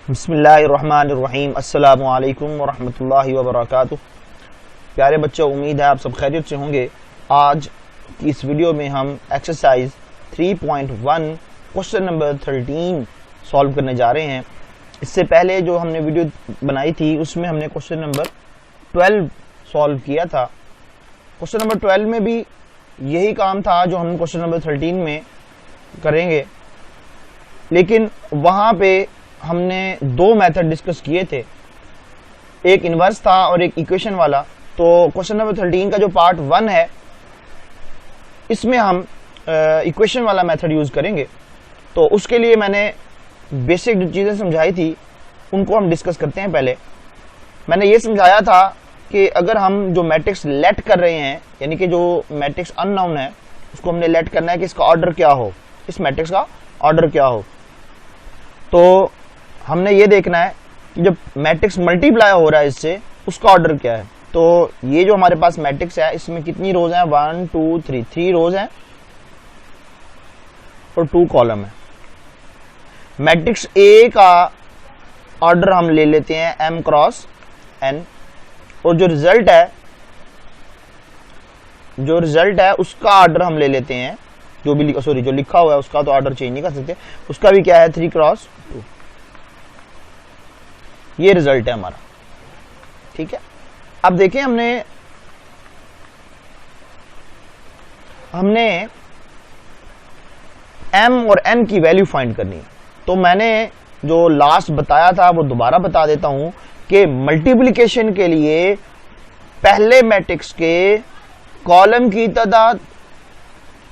बिस्मिल्लाहिर्रहमानिर्रहीम अस्सलामु अलैकुम वरहमतुल्लाहि वबरकातुहू। प्यारे बच्चों, उम्मीद है आप सब खैरियत से होंगे। आज की इस वीडियो में हम एक्सरसाइज 3.1 क्वेश्चन नंबर 13 सॉल्व करने जा रहे हैं। इससे पहले जो हमने वीडियो बनाई थी उसमें हमने क्वेश्चन नंबर 12 सॉल्व किया था। क्वेश्चन नंबर 12 में भी यही काम था जो हम क्वेश्चन नंबर 13 में करेंगे, लेकिन वहां पे हमने दो मेथड डिस्कस किए थे, एक इनवर्स था और एक इक्वेशन वाला। तो क्वेश्चन नंबर 13 का जो पार्ट 1 है इसमें हम इक्वेशन वाला मेथड यूज करेंगे। तो उसके लिए मैंने बेसिक जो चीजें समझाई थी उनको हम डिस्कस करते हैं। पहले मैंने ये समझाया था कि अगर हम जो मैट्रिक्स लेट कर रहे हैं, यानी कि जो मैट्रिक्स अननोन है उसको हमने लेट करना है कि इसका ऑर्डर क्या हो, इस मैट्रिक्स का ऑर्डर क्या हो। तो हमने ये देखना है कि जब मैट्रिक्स मल्टीप्लाई हो रहा है इससे, उसका ऑर्डर क्या है। तो ये जो हमारे पास मैट्रिक्स है इसमें कितनी रोज हैं, 1 2 3 3 रोज हैं और 2 कॉलम है। मैट्रिक्स ए का ऑर्डर हम ले लेते हैं m क्रॉस n, और जो रिजल्ट है उसका ऑर्डर हम ले लेते हैं, जो लिखा हुआ है उसका तो ऑर्डर चेंज नहीं कर सकते, उसका भी क्या है 3 क्रॉस 2। ये रिजल्ट है हमारा, ठीक है। अब देखें हमने m और n की वैल्यू फाइंड करनी है। तो मैंने जो लास्ट बताया था वो दोबारा बता देता हूं कि मल्टीप्लिकेशन के लिए पहले मैट्रिक्स के कॉलम की तादाद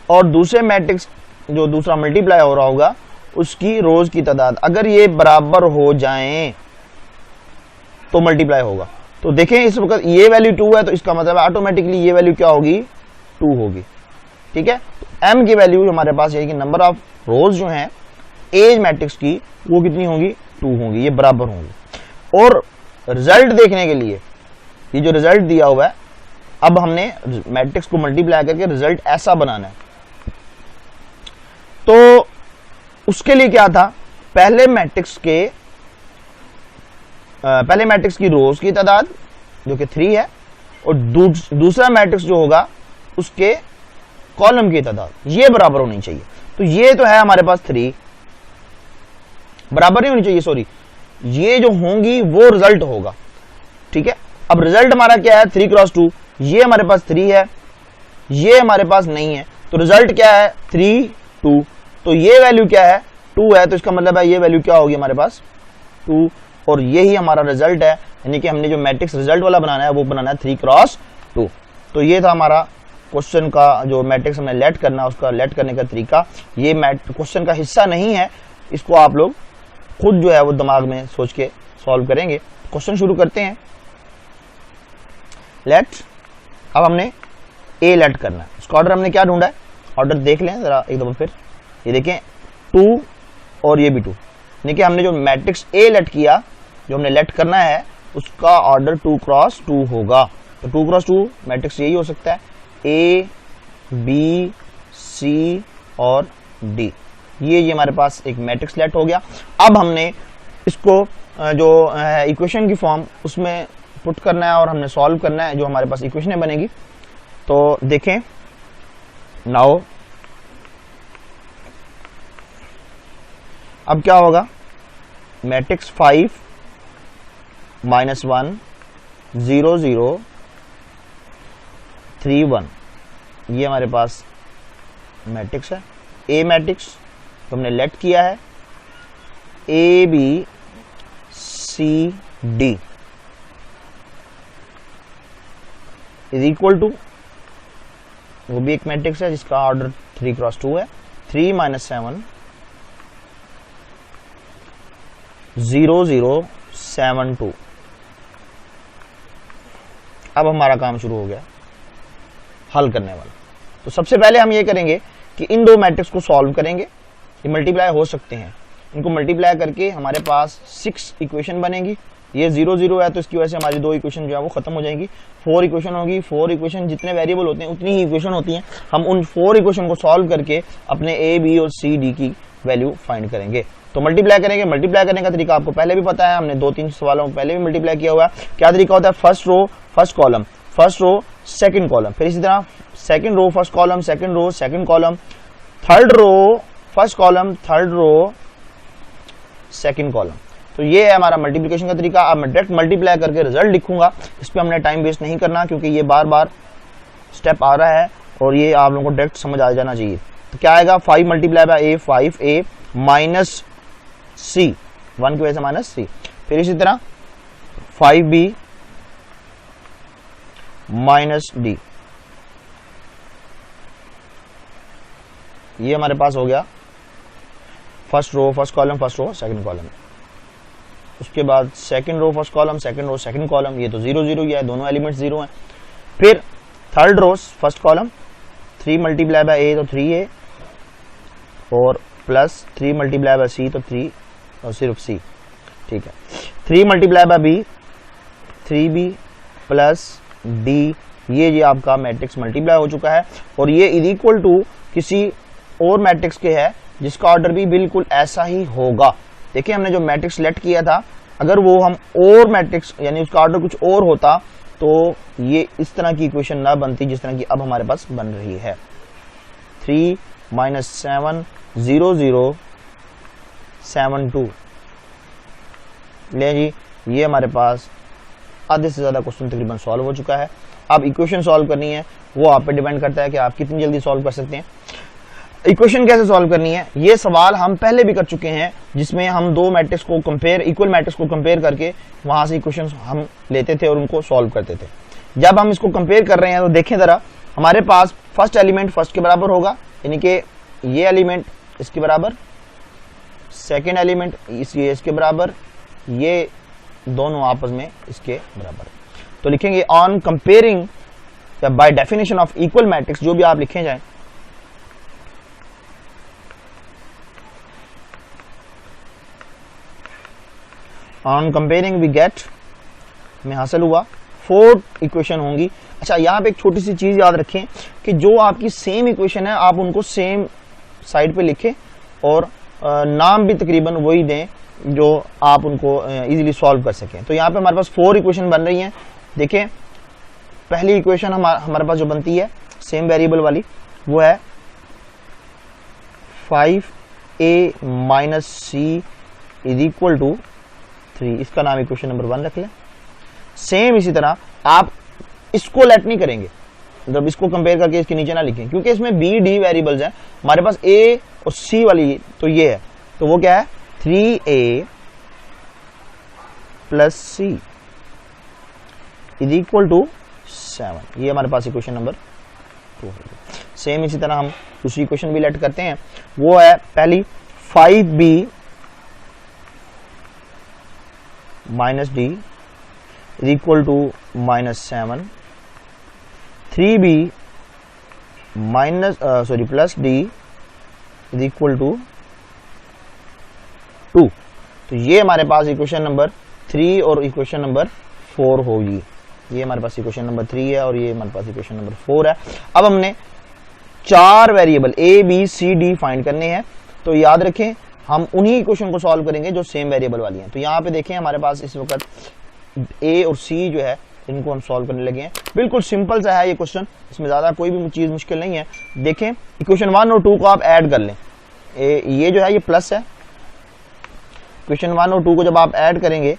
और दूसरे मैट्रिक्स जो दूसरा मल्टीप्लाई हो रहा होगा उसकी रोज की तादाद अगर ये बराबर हो जाएं तो मल्टीप्लाई होगा। तो देखें इस वक्त ये वैल्यू 2 है, तो इसका मतलब ऑटोमेटिकली ये वैल्यू क्या होगी, 2 होगी, ठीक है। तो m की वैल्यू हमारे पास यानी कि नंबर ऑफ रोज जो हैं एज मैट्रिक्स की वो कितनी होगी, 2 होंगी, ये बराबर होंगी। और रिजल्ट देखने के लिए ये जो रिजल्ट दिया हुआ है, अब हमने मैट्रिक्स को मल्टीप्लाई करके रिजल्ट ऐसा बनाना है। तो उसके लिए क्या था, पहले मैट्रिक्स की रोज की तादाद जो कि 3 है और दूसरा मैट्रिक्स जो होगा उसके कॉलम की तादाद ये बराबर होनी चाहिए। तो ये तो है हमारे पास 3, बराबर नहीं होनी चाहिए, सॉरी, ये जो होंगी वो रिजल्ट होगा, ठीक है। अब रिजल्ट हमारा क्या है, 3 क्रॉस 2, ये हमारे पास 3 है, ये हमारे पास नहीं है, तो रिजल्ट क्या है 3 2। तो ये वैल्यू क्या है 2 है, तो इसका मतलब है ये वैल्यू क्या होगी हमारे पास 2, और यही हमारा रिजल्ट है। यानी कि हमने जो मैट्रिक्स रिजल्ट वाला बनाना है वो बनाना है 3 क्रॉस 2। तो ये था हमारा क्वेश्चन का जो मैट्रिक्स हमें लेट करना है, उसका लेट करने का तरीका। ये क्वेश्चन का हिस्सा नहीं है, इसको आप लोग खुद जो है वो दिमाग में सोच के सॉल्व करेंगे। क्वेश्चन शुरू करते हैं। लेट, अब हमने ए लेट करना है, उसका ऑर्डर हमने क्या ढूंढा है, ऑर्डर देख लें जरा एक दफा फिर। ये देखें 2 और ये भी 2, यानी कि हमने जो मैट्रिक्स ए लेट किया, जो हमने लेट करना है उसका ऑर्डर 2 क्रॉस 2 होगा। तो 2 क्रॉस 2 मैट्रिक्स यही हो सकता है, ए बी सी और डी। ये हमारे पास एक मैट्रिक्स लेट हो गया। अब हमने इसको जो इक्वेशन की फॉर्म उसमें पुट करना है और हमने सॉल्व करना है, जो हमारे पास इक्वेशनें बनेगी। तो देखें नाउ अब क्या होगा, मैट्रिक्स 5 -1 0 0 3 1, ये हमारे पास मैट्रिक्स है। ए मैट्रिक्स तो हमने लेट किया है, A B C D is equal to, वो भी एक मैट्रिक्स है जिसका ऑर्डर 3 क्रॉस 2 है, 3 - 7 0 0 7 2। अब हमारा काम शुरू हो गया हल करने वाला। तो सबसे पहले हम ये करेंगे कि इन दो मैट्रिक्स को सॉल्व करेंगे। ये मल्टीप्लाई हो सकते हैं, इनको मल्टीप्लाई करके हमारे पास 6 इक्वेशन बनेगी। ये 0 0 है तो इसकी वजह से हमारी 2 इक्वेशन जो है वो खत्म हो जाएंगी। 4 इक्वेशन होगी, 4 इक्वेशन जितने वेरिएबल होते हैं उतनी ही इक्वेशन होती हैं। हम उन 4 इक्वेशन को सॉल्व करके अपने ए बी और सी डी की वैल्यू फाइंड करेंगे। तो मल्टीप्लाई करेंगे, मल्टीप्लाई करने का तरीका आपको पहले भी पता है, हमने 2-3 सवालों में पहले भी मल्टीप्लाई किया हुआ है। क्या तरीका होता है? First row first column, first row second column, फिर इसी तरह second row first column, second row second column, third row first column, third row second column. तो ये है हमारा मल्टीप्लिकेशन का तरीका। अब मैं डायरेक्ट मल्टीप्लाई करके रिजल्ट लिखूंगा, इस पर हमने टाइम वेस्ट नहीं करना क्योंकि ये बार बार स्टेप आ रहा है और ये आप लोगों को डायरेक्ट समझ आ जाना चाहिए। तो क्या आएगा? 5 multiply by a, 5a minus c, 1 की वजह से माइनस सी, फिर इसी तरह 5b माइनस डी। ये हमारे पास हो गया first row first column, first row second column. उसके बाद second row first column, second row second column, ये तो 0 0 है, दोनों एलिमेंट्स 0 हैं। फिर third row first column, 3 multiply by a तो 3a और प्लस 3 मल्टीप्लाई बाय सी तो 3 और सिर्फ सी, ठीक है। 3 multiply by B 3b plus D, ये आपका मैट्रिक्स मल्टीप्लाई हो चुका है और ये इज इक्वल टू किसी और मैट्रिक्स के है जिसका ऑर्डर भी बिल्कुल ऐसा ही होगा। देखिए हमने जो मैट्रिक्स सेलेक्ट किया था, अगर वो हम और मैट्रिक्स यानी उसका ऑर्डर कुछ और होता तो ये इस तरह की इक्वेशन ना बनती जिस तरह की अब हमारे पास बन रही है। 3 - 7 0 0 7 2। ले जी, ये हमारे पास आधे से ज्यादा क्वेश्चन तकरीबन सॉल्व हो चुका है। अब इक्वेशन सॉल्व करनी है, वो आप पे डिपेंड करता है कि आप कितनी जल्दी सॉल्व कर सकते हैं। इक्वेशन कैसे सॉल्व करनी है, ये सवाल हम पहले भी कर चुके हैं जिसमें हम दो मैट्रिक्स को कंपेयर, इक्वल मैट्रिक्स को कंपेयर करके वहां से इक्वेशन हम लेते थे और उनको सॉल्व करते थे। जब हम इसको कंपेयर कर रहे हैं तो देखें जरा, हमारे पास फर्स्ट एलिमेंट फर्स्ट के बराबर होगा, यानी कि ये एलिमेंट इसके बराबर, सेकेंड एलिमेंट इसके बराबर, ये दोनों आपस में इसके बराबर। तो लिखेंगे ऑन कंपेयरिंग या by definition of equal matrix, जो भी आप लिखे जाए, ऑन कंपेयरिंग वी गेट में हासिल हुआ 4 इक्वेशन होंगी। अच्छा, यहाँ पे एक छोटी सी चीज याद रखें कि जो आपकी सेम इक्वेशन है आप उनको सेम साइड पे लिखें और नाम भी तकरीबन वही दें जो आप उनको इजीली सॉल्व कर सकें। तो यहाँ पे हमारे पास 4 इक्वेशन बन रही हैं। देखें, पहली इक्वेशन हमारे पास जो बनती है सेम वेरिएबल वाली, वो है 5a minus C is equal to 3। इसका नाम इक्वेशन नंबर 1 रख लें। सेम इसी तरह आप इसको लेट नहीं करेंगे, मतलब इसको कंपेयर करके इसके नीचे ना लिखें क्योंकि इसमें b d वेरिएबल्स हैं। हमारे पास a और c वाली तो ये है, तो वो क्या है 3a plus C is equal to 7। ये हमारे पास इक्वेशन नंबर 2 है। सेम इसी तरह हम दूसरी इक्वेशन भी लेट करते हैं, वो है पहली 5b minus D is equal to -7, 3b plus D is equal to 2। तो ये हमारे पास इक्वेशन नंबर 3 और इक्वेशन नंबर 4 होगी। ये हमारे पास इक्वेशन नंबर 3 है और ये हमारे पास इक्वेशन नंबर 4 है। अब हमने 4 variable a b c d find करने हैं, तो याद रखें हम उन्हीं इक्वेशन को सॉल्व करेंगे जो सेम वेरिएबल वाली हैं। तो यहाँ पे देखें हमारे पास इस वक्त a और c जो है इनको हम सॉल्व करने लगे हैं। बिल्कुल सिंपल सा है ये क्वेश्चन, इसमें ज्यादा कोई भी चीज मुश्किल नहीं है। देखें इक्वेशन 1 और 2 को आप ऐड कर लें, ये जो है ये प्लस है, इक्वेशन 1 और 2 को जब आप ऐड करेंगे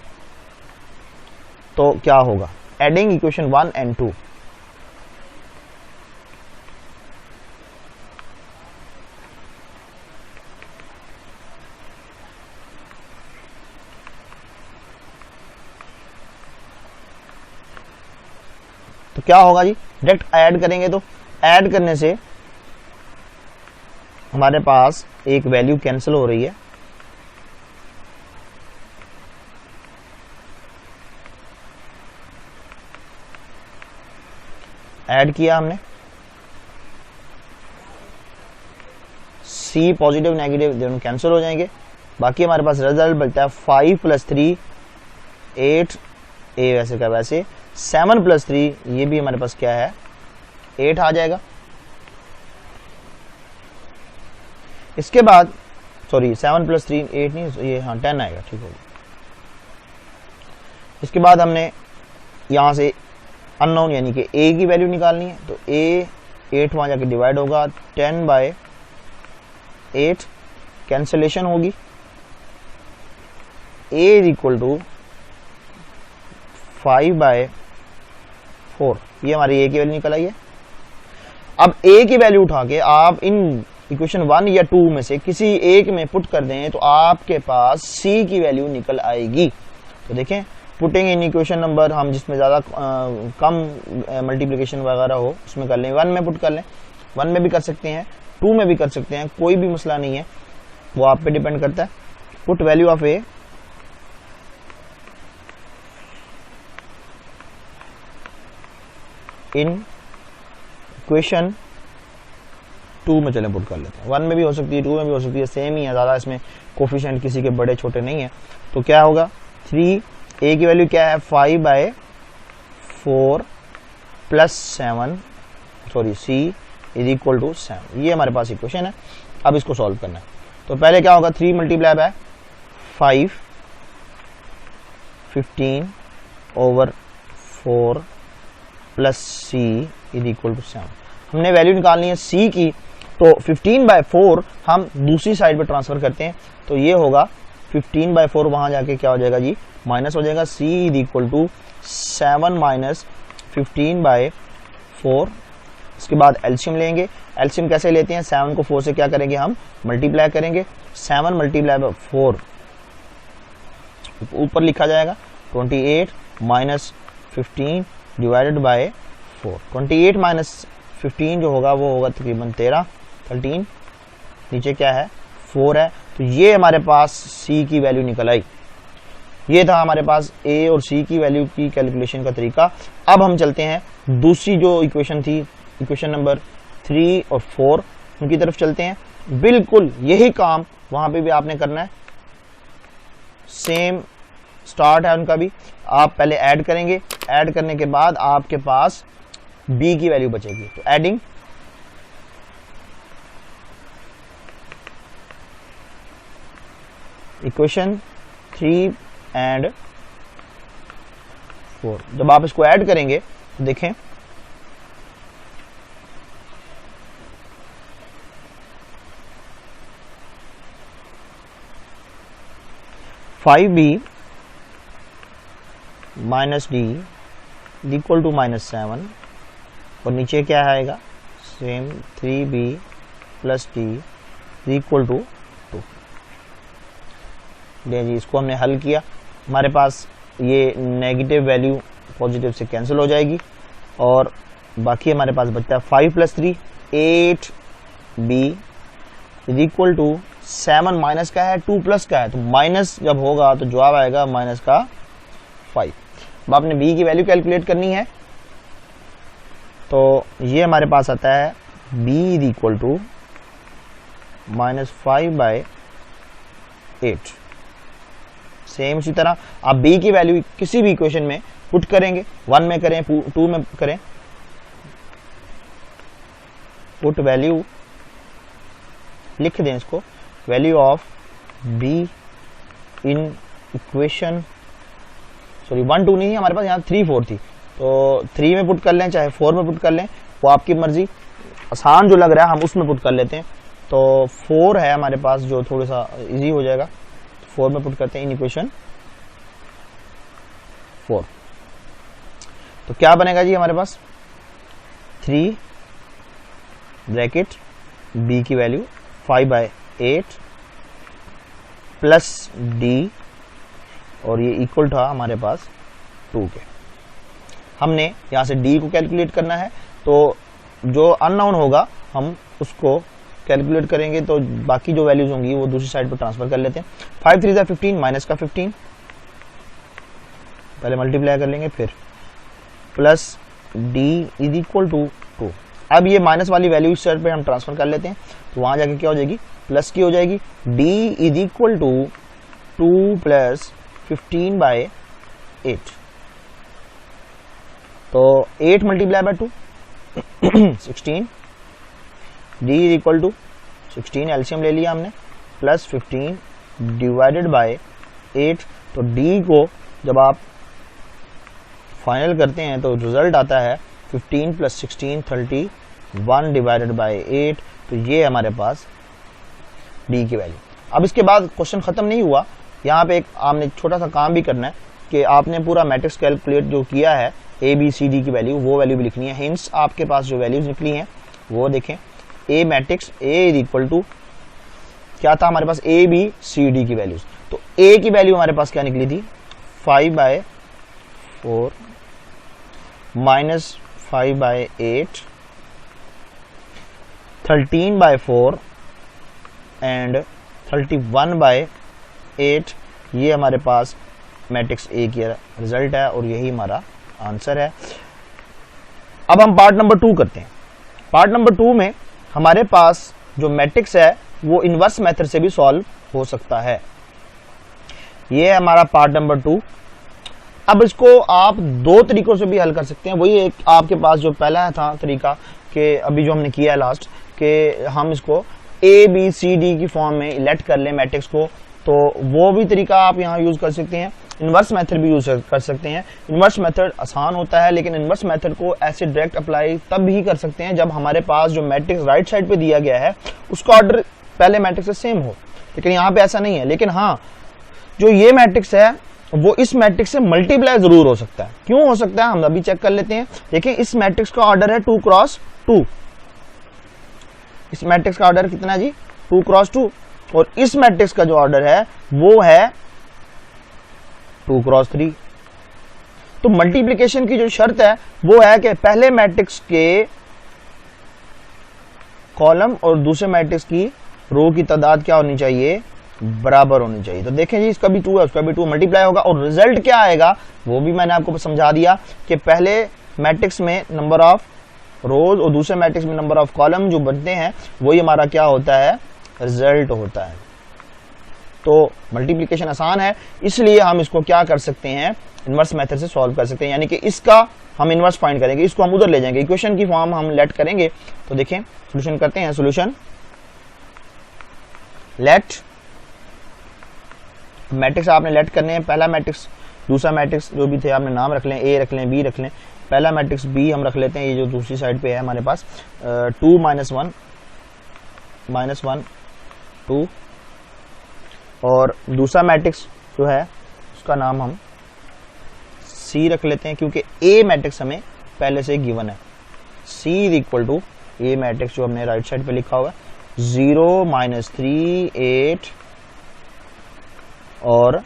तो क्या होगा, एडिंग इक्वेशन 1 एंड 2, तो क्या होगा जी, डायरेक्ट ऐड करेंगे तो ऐड करने से हमारे पास एक वैल्यू कैंसिल हो रही है, ऐड किया हमने, सी पॉजिटिव नेगेटिव दोनों कैंसिल हो जाएंगे, बाकी हमारे पास रिजल्ट बचता है 5 + 3 8, ए वैसे का वैसे, 7 + 3 ये भी हमारे पास क्या है 8 आ जाएगा। इसके बाद सॉरी 7 + 3 8 नहीं, ये हाँ 10 आएगा, ठीक होगा। इसके बाद हमने यहाँ से अननोन यानी कि a की वैल्यू निकालनी है, तो a 8 वहाँ जाके डिवाइड होगा, 10/8 कैंसिलेशन होगी, a = 5/4, ये हमारी a की वैल्यू निकल आई है। अब a की वैल्यू उठा के आप इन इक्वेशन 1 या 2 में से किसी एक में पुट कर दें तो आपके पास c की वैल्यू निकल आएगी। तो देखें, पुटिंग इन इक्वेशन नंबर, हम जिसमें ज़्यादा कम मल्टीप्लिकेशन वगैरह हो उसमें कर लें, 1 में पुट कर लें, 1 में भी कर सकते हैं, 2 में भी कर सकते हैं, कोई भी मसला नहीं है, वो आप पे डिपेंड करता है। Put value of a in equation 2 में चलें पुट कर लेते हैं, 1 में भी हो सकती है, 2 में भी हो सकती है, सेम ही है, ज़्यादा इसमें कोफिशिएंट किसी के बड़े छोटे नहीं है। तो क्या होगा, 3 a की वैल्यू क्या है, 5/4 + 7, सॉरी c = 7, ये हमारे पास इक्वेशन है। अब इसको सॉल्व करना है, तो पहले क्या होगा, 3 × 5 15/4 + c = 7। हमने वैल्यू निकालनी है c की, तो 15/4 हम दूसरी साइड पे ट्रांसफर करते हैं, तो ये होगा 15/4 वहां जाके क्या हो जाएगा जी, माइनस हो जाएगा, c = 7 - 15/4। इसके बाद एलसीएम लेंगे, एलसीएम कैसे लेते हैं, 7 को 4 से क्या करेंगे, हम मल्टीप्लाई करेंगे, 7 × 4 ऊपर लिखा जाएगा, 28 - 15 / 4, 28 - 15 जो होगा वो होगा तकरीबन 13, नीचे क्या है 4 है, तो ये हमारे पास c की वैल्यू निकल आई। ये था हमारे पास a और c की वैल्यू की कैलकुलेशन का तरीका। अब हम चलते हैं दूसरी जो इक्वेशन थी, इक्वेशन नंबर 3 और 4, उनकी तरफ चलते हैं। बिल्कुल यही काम वहां पे भी आपने करना है, सेम स्टार्ट है उनका भी। आप पहले ऐड करेंगे, ऐड करने के बाद आपके पास b की वैल्यू बचेगी, तो एडिंग इक्वेशन 3 और 4, जब आप इसको ऐड करेंगे तो देखें 5b - d = -7, और नीचे क्या आएगा, सेम 3b + d = 2। जी, इसको हमने हल किया, हमारे पास ये नेगेटिव वैल्यू पॉजिटिव से कैंसिल हो जाएगी, और बाकी हमारे पास बचता है 5 + 3 8b = 7, माइनस का है 2 प्लस का है, तो माइनस जब होगा तो जवाब आएगा -5। अब आपने b की वैल्यू कैलकुलेट करनी है, तो ये हमारे पास आता है b = -5/8। सेम उसी तरह आप b की वैल्यू किसी भी इक्वेशन में पुट करेंगे, 1 में करें, 2 में करें, पुट वैल्यू लिख दें इसको, value of b in equation, sorry 1 2 नहीं है हमारे पास, यहाँ 3 4 थी, तो 3 में पुट कर लें चाहे 4 में पुट कर लें, वो आपकी मर्जी, आसान जो लग रहा है हम उसमें पुट कर लेते हैं। तो 4 है हमारे पास जो थोड़ा सा इजी हो जाएगा, 4 में पुट करते हैं इन इक्वेशन 4, तो क्या बनेगा जी हमारे पास 3 ब्रैकेट b की वैल्यू 5/8 प्लस d, और ये इक्वल था हमारे पास 2 के। हमने यहाँ से d को कैलकुलेट करना है, तो जो अननोन होगा हम उसको कैलकुलेट करेंगे, तो बाकी जो वैल्यूज होंगी वो दूसरी साइड पर ट्रांसफर कर लेते हैं। 5 3 15 माइनस का 15, पहले मल्टीप्लाई कर लेंगे, फिर प्लस d = 2। अब ये माइनस वाली वैल्यू इस साइड पे हम ट्रांसफर कर लेते हैं, तो वहां जाके क्या हो जाएगी, प्लस की हो जाएगी, d = 2 + 15/8, तो 8 × 2 16, d = 16, एलसीएम ले लिया हमने, प्लस 15 डिवाइडेड बाय 8। तो डी को जब आप फाइनल करते हैं तो रिजल्ट आता है 15 प्लस 16 31 डिवाइडेड बाय 8। तो ये हमारे पास डी की वैल्यू। अब इसके बाद क्वेश्चन खत्म नहीं हुआ, यहाँ पे एक आपने छोटा सा काम भी करना है कि आपने पूरा मैट्रिक्स कैलकुलेट जो किया है ए बी सी डी की वैल्यू, वो वैल्यू भी लिखनी है। हिंट्स आपके पास जो वैल्यूज निकली हैं वो देखें। A matrix A is equal to क्या था हमारे पास, ए बी सी डी की वैल्यूज। तो ए की वैल्यू हमारे पास क्या निकली थी, 5/4 माइनस 5/8 13/4 एंड 31/8। ये हमारे पास मैट्रिक्स ए की रिजल्ट है और यही हमारा आंसर है। अब हम पार्ट नंबर 2 करते हैं। पार्ट नंबर 2 में हमारे पास जो मैट्रिक्स है वो इनवर्स मेथड से भी सॉल्व हो सकता है। ये है हमारा पार्ट नंबर 2। अब इसको आप दो तरीकों से भी हल कर सकते हैं। वही एक आपके पास जो पहला था तरीका कि अभी जो हमने किया है लास्ट, कि हम इसको ए बी सी डी की फॉर्म में लेट कर लें मैट्रिक्स को, तो वो भी तरीका आप यहाँ यूज कर सकते हैं। इनवर्स मेथड भी यूज कर सकते हैं। इनवर्स मेथड आसान होता है, लेकिन इनवर्स मेथड को ऐसे डायरेक्ट अप्लाई तब ही कर सकते हैं जब हमारे पास जो मैट्रिक्स राइट साइड पे दिया गया है उसका ऑर्डर पहले मैट्रिक्स से सेम हो। लेकिन यहाँ पे ऐसा नहीं है। लेकिन हाँ, जो ये मैट्रिक्स है वो इस मैट्रिक्स से मल्टीप्लाई जरूर हो सकता है। क्यों हो सकता है हम अभी चेक कर लेते हैं। देखिए, इस मैट्रिक्स का ऑर्डर है 2 क्रॉस 2। इस मैट्रिक्स का ऑर्डर कितना है जी, 2 क्रॉस 2। और इस मैट्रिक्स का जो ऑर्डर है वो है 2 क्रॉस 3। तो मल्टीप्लिकेशन की जो शर्त है वो है कि पहले मैट्रिक्स के कॉलम और दूसरे मैट्रिक्स की रो की तादाद क्या होनी चाहिए, बराबर होनी चाहिए। तो देखें जी, इसका भी 2 है, उसका भी 2 मल्टीप्लाई होगा और रिजल्ट क्या आएगा वो भी मैंने आपको समझा दिया कि पहले मैट्रिक्स में नंबर ऑफ रोज और दूसरे मैट्रिक्स में नंबर ऑफ कॉलम जो बनते हैं वही हमारा क्या होता है, रिजल्ट होता है। तो मल्टीप्लिकेशन आसान है, इसलिए हम इसको क्या कर सकते हैं, इनवर्स मेथड से सॉल्व कर सकते हैं। यानी कि इसका हम इनवर्स फाइंड करेंगे, इसको हम उधर ले जाएंगे, इक्वेशन की फॉर्म हम लेट करेंगे। तो देखें, सॉल्यूशन करते हैं। सॉल्यूशन लेट मैट्रिक्स आपने लेट करने हैं। पहला मैट्रिक्स, दूसरा मैट्रिक्स जो भी थे आपने नाम रख लें, ए रख लें, बी रख लें। पहला मैट्रिक्स बी हम रख लेते हैं, ये जो दूसरी साइड पे है हमारे पास 2 -1 2। और दूसरा मैट्रिक्स जो है उसका नाम हम सी रख लेते हैं, क्योंकि ए मैट्रिक्स हमें पहले से गिवन है। C is equal to A matrix जो हमने राइट साइड पे लिखा हुआ है 0 -3 8 और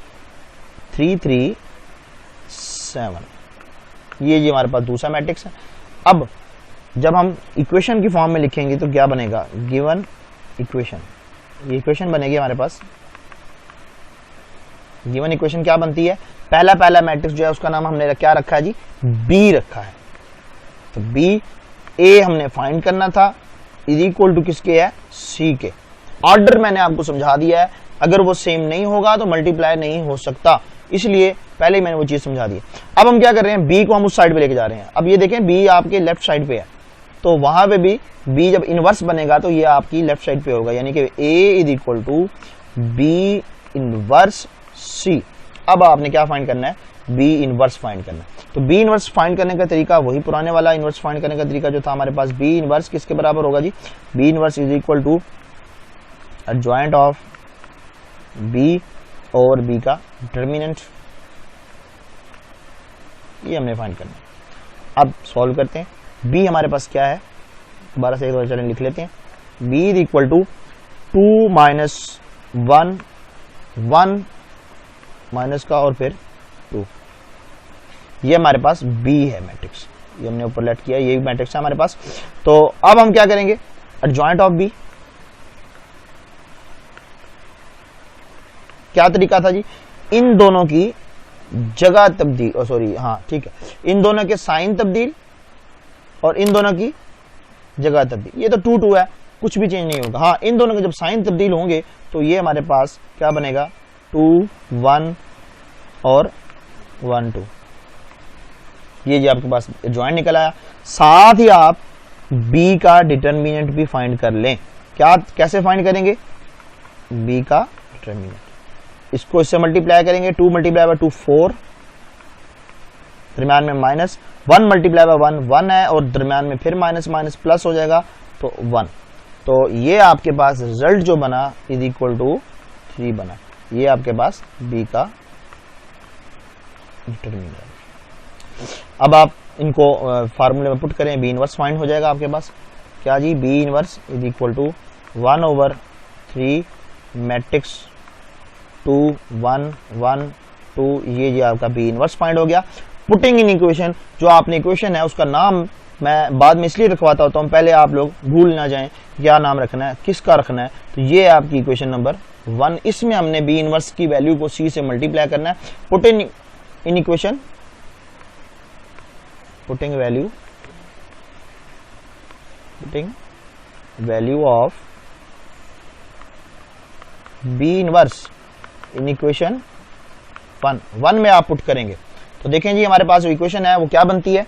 3 3 7। ये जी हमारे पास दूसरा मैट्रिक्स है। अब जब हम इक्वेशन की फॉर्म में लिखेंगे तो क्या बनेगा, गिवन इक्वेशन। ये इक्वेशन बनेगी हमारे पास। गिवन इक्वेशन क्या बनती है, पहला मैट्रिक्स जो है उसका नाम हमने क्या रखा है जी, बी रखा है। तो बी, ए हमने फाइंड करना था, इज इक्वल टू किसके है, सी के। ऑर्डर मैंने आपको समझा दिया है, अगर वो सेम नहीं होगा तो मल्टीप्लाई नहीं हो सकता, इसलिए पहले ही मैंने वो चीज समझा दी। अब हम क्या कर रहे हैं, बी को हम उस साइड पे लेके जा रहे हैं। अब ये देखें, बी आपके लेफ्ट साइड पे है, तो वहां पे भी बी जब इनवर्स बनेगा तो ये आपकी लेफ्ट साइड पे होगा, यानी कि A is equal to B inverse C. अब आपने क्या फाइंड करना है, बी इनवर्स फाइंड करना है। तो बी इनवर्स फाइंड करने का तरीका वही पुराने वाला इनवर्स फाइंड करने का तरीका जो था हमारे पास। बी इनवर्स किसके बराबर होगा जी, B inverse is equal to adjoint of B और बी का डिटर्मिनेंट। ये हमने फाइंड करना है। अब सॉल्व करते हैं। बी हमारे पास क्या है, दोबारा से एक बार चलें लिख लेते हैं। B is equal to 2 -1 1 minus का और फिर 2। ये हमारे पास बी है मैट्रिक्स, ये हमने ऊपर लेट किया, ये मैट्रिक्स है हमारे पास। तो अब हम क्या करेंगे, एडजॉइंट ऑफ बी। क्या तरीका था जी, इन दोनों की जगह तब्दील, सॉरी हाँ ठीक है, इन दोनों के साइन तब्दील और इन दोनों की जगह तब्दील। ये तो 2 2 है, कुछ भी चेंज नहीं होगा। हाँ, इन दोनों के जब साइन तब्दील होंगे तो ये हमारे पास क्या बनेगा, 2 1 और 1 2। ये जी आपके पास जॉइंट निकल आया। साथ ही आप बी का डिटरमिनेंट भी फाइंड कर लें। क्या, कैसे फाइंड करेंगे, बी का डिटरमिनेंट। इसको इससे मल्टीप्लाई करेंगे, 2 मल्टीप्लाई बाय 2 4, दरम्यान में माइनस, 1 मल्टीप्लाई बाय 1 1 है और दरम्यान में फिर माइनस माइनस प्लस हो जाएगा तो 1। तो ये आपके पास रिजल्ट जो बना इज इक्वल टू 3 बना। ये आपके पास बी का डिटरमिनेंट। अब आप इनको फार्मूले में पुट करें, बी इनवर्स फाइंड हो जाएगा आपके पास। क्या जी? B inverse is equal to 1/3 matrix 2 1 1 2। ये जी आपका बी इनवर्स फाइंड हो गया। पुटिंग इन इक्वेशन, जो आपने इक्वेशन है उसका नाम मैं बाद में इसलिए रखवाता होता हूँ, पहले आप लोग भूल ना जाएं क्या नाम रखना है, किसका रखना है। तो ये आपकी इक्वेशन नंबर 1, इसमें हमने बी इनवर्स की वैल्यू को सी से मल्टीप्लाई करना है। Putting in equation, putting value of B inverse in equation 1 में आप पुट करेंगे तो देखें जी हमारे पास जो इक्वेशन है वो क्या बनती है।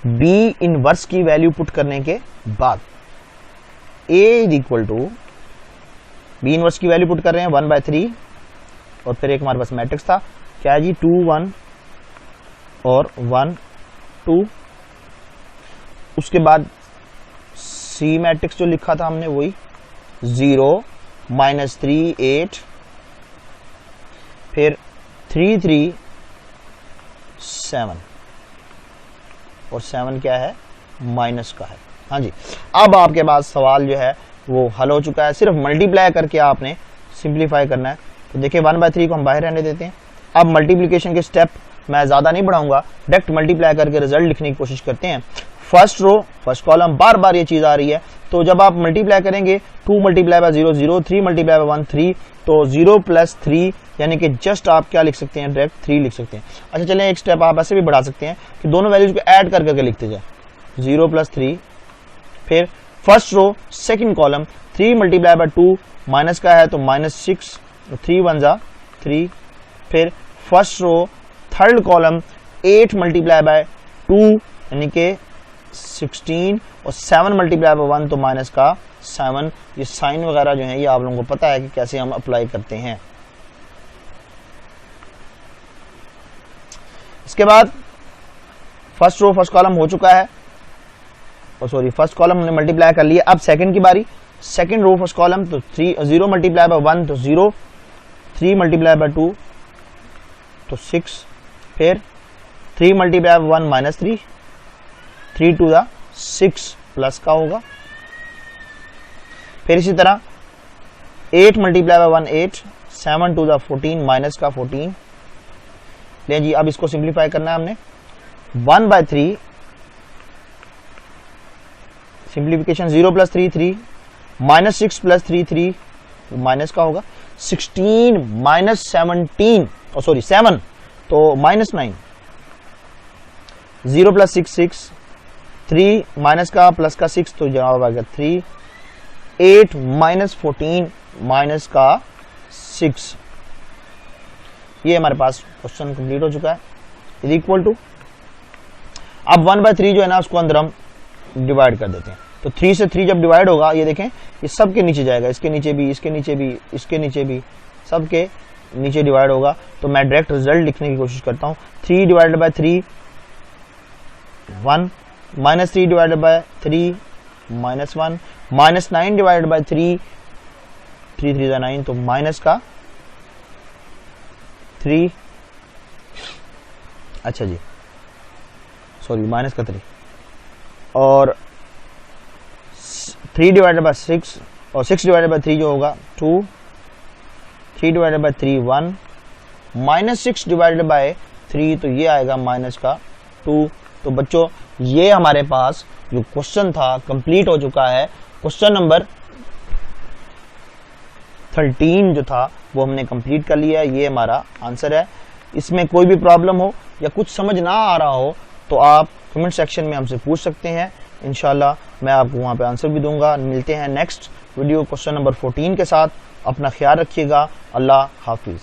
बी इनवर्स की वैल्यू पुट करने के बाद A is equal to, B inverse की वैल्यू पुट कर रहे हैं 1/3 और फिर एक हमारे पास मैट्रिक्स था, क्या है जी 2 1 और 1 2। उसके बाद सी मैट्रिक्स जो लिखा था हमने वही 0 -3 8, फिर 3 3 7 और 7 क्या है? माइनस का है। हाँ जी, अब आपके पास सवाल जो है वो हल हो चुका है, सिर्फ मल्टीप्लाई करके आपने सिंप्लीफाई करना है। तो देखिए 1/3 को हम बाहर रहने देते हैं। अब मल्टीप्लिकेशन के स्टेप मैं ज्यादा नहीं बढ़ाऊंगा, डायरेक्ट मल्टीप्लाई करके रिजल्ट लिखने की कोशिश करते हैं। फर्स्ट रो फर्स्ट कॉलम, बार बार ये चीज आ रही है, तो जब आप मल्टीप्लाई करेंगे 2 मल्टीप्लाई बाय 0 0, 3 मल्टीप्लाई बाय 1 3, तो 0 + 3 यानी कि जस्ट आप क्या लिख सकते हैं? डायरेक्ट 3 लिख सकते हैं। अच्छा चलें एक स्टेप आप ऐसे भी बढ़ा सकते हैं कि दोनों वैल्यूज को ऐड कर करके लिखते जाए, 0 + 3, फिर first row second column 3 multiply by 2 minus का है तो -6, 3 1 जा 3, फिर first row third column 8 multiply by 2 यानी कि 16 और 7 मल्टीप्लाई बाय 1 तो माइनस का 7। ये साइन वगैरह जो है ये आप लोगों को पता है कि कैसे हम अप्लाई करते हैं। इसके बाद फर्स्ट रो फर्स्ट कॉलम हो चुका है, सॉरी फर्स्ट कॉलम हमने मल्टीप्लाई कर लिया। अब सेकंड की बारी, सेकंड रो फर्स्ट कॉलम तो 0 मल्टीप्लाई बाय 1 तो 0, 3 मल्टीप्लाई बाय 2 तो 6, फिर 3 मल्टीप्लाई बाय 1 -3, 3 2 दा 6 प्लस का होगा। फिर इसी तरह 8 मल्टीप्लाई बाय 1 8, 7 2 दा 14 माइनस का 14। ले जी अब इसको सिंप्लीफाई करना है हमने, 1/3 सिंप्लीफिकेशन 0 + 3 3, -6 + 3 3 माइनस का होगा, 16 -17 सॉरी 7 तो -9, 0 + 6 6, 3 माइनस का प्लस का 6 तो जवाब आ गया 3, 8 -14 माइनस का 6। ये हमारे पास क्वेश्चन कंप्लीट हो चुका है। इज इक्वल टू, अब 1/3 जो है ना उसको अंदर हम डिवाइड कर देते हैं। तो 3 से 3 जब डिवाइड होगा ये देखें ये सब के नीचे जाएगा, इसके नीचे भी, इसके नीचे भी, इसके नीचे भी, सब के नीचे डिवाइड होगा। तो मैं डायरेक्ट रिजल्ट लिखने की कोशिश करता हूँ। 3 divided by 3 1, -3 divided by 3 -1, -9 divided by 3, 3 3 = 9 तो माइनस का 3, अच्छा जी सॉरी माइनस का 3, और 3 डिवाइडेड बाय 6 और 6 डिवाइडेड बाय 3 जो होगा 2, 3 डिवाइडेड बाय 3 1, -6 डिवाइडेड बाय 3 तो ये आएगा माइनस का 2। तो बच्चों ये हमारे पास जो क्वेश्चन था कंप्लीट हो चुका है। क्वेश्चन नंबर 13 जो था वो हमने कंप्लीट कर लिया है, ये हमारा आंसर है। इसमें कोई भी प्रॉब्लम हो या कुछ समझ ना आ रहा हो तो आप कमेंट सेक्शन में हमसे पूछ सकते हैं, इंशाल्लाह मैं आपको वहां पे आंसर भी दूंगा। मिलते हैं नेक्स्ट वीडियो क्वेश्चन नंबर 14 के साथ। अपना ख्याल रखिएगा। अल्लाह हाफिज।